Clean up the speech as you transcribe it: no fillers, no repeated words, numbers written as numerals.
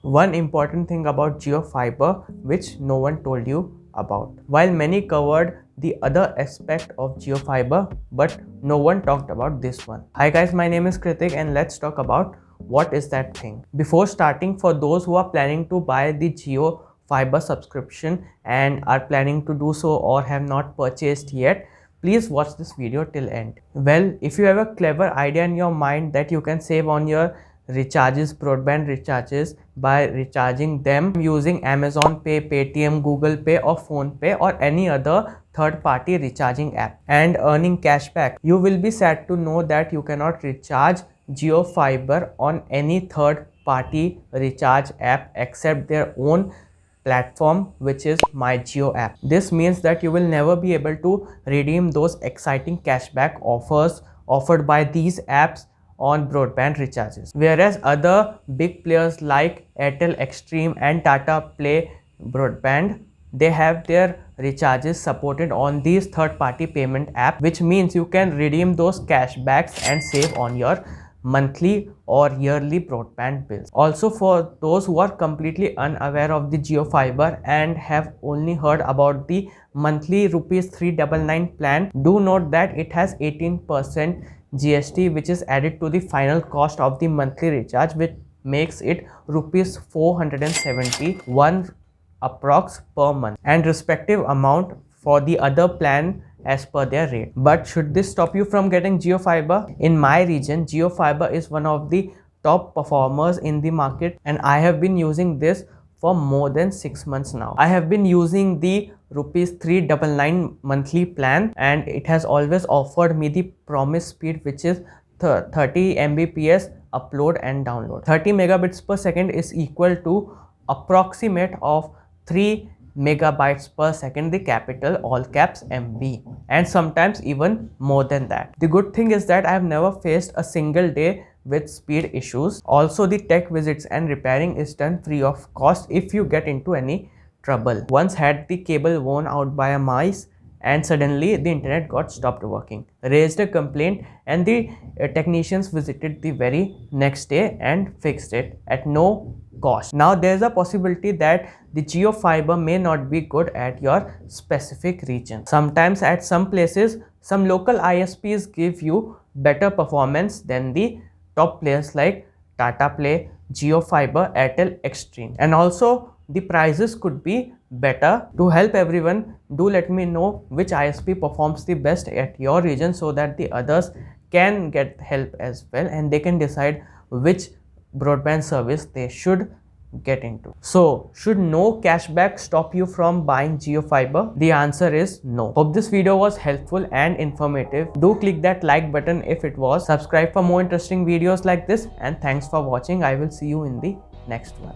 One important thing about Jio Fiber which no one told you about. While many covered the other aspect of Jio Fiber, but no one talked about this one. Hi guys, my name is Kritik and let's talk about what is that thing. Before starting, for those who are planning to buy the Jio Fiber subscription and are planning to do so or have not purchased yet, please watch this video till end. Well, if you have a clever idea in your mind that you can save on your broadband recharges by recharging them using Amazon Pay, Paytm, Google Pay or Phone Pay or any other third-party recharging app and earning cashback, you will be sad to know that you cannot recharge Jio Fiber on any third-party recharge app except their own platform, which is My Jio app. This means that you will never be able to redeem those exciting cashback offers offered by these apps on broadband recharges, whereas other big players like Airtel Xstream and Tata Play Broadband, they have their recharges supported on these third-party payment app, which means you can redeem those cashbacks and save on your monthly or yearly broadband bills. Also, for those who are completely unaware of the Jio Fiber and have only heard about the monthly rupees 399 plan, do note that it has 18% GST which is added to the final cost of the monthly recharge, which makes it rupees 471 approx per month, and respective amount for the other plan as per their rate. But should this stop you from getting Jio Fiber? In my region, Jio Fiber is one of the top performers in the market and I have been using this for more than 6 months now. I have been using the rupees 399 monthly plan and it has always offered me the promised speed, which is 30 Mbps upload and download. 30 megabits per second is equal to approximate of 3 megabytes per second, the capital all caps MB, and sometimes even more than that. The good thing is that I have never faced a single day with speed issues. Also, the tech visits and repairing is done free of cost if you get into any trouble. Once had the cable worn out by a mice and suddenly the internet got stopped working. Raised a complaint and the technicians visited the very next day and fixed it at no cost. Now there is a possibility that the Jio Fiber may not be good at your specific region. Sometimes at some places, some local ISPs give you better performance than the top players like Tata Play, Jio Fiber, Airtel Xstream, and also the prices could be better. To help everyone, do let me know which ISP performs the best at your region so that the others can get help as well and they can decide which broadband service they should get into. So, should no cashback stop you from buying Jio Fiber? The answer is no. Hope this video was helpful and informative. Do click that like button if it was. Subscribe for more interesting videos like this, and thanks for watching. I will see you in the next one.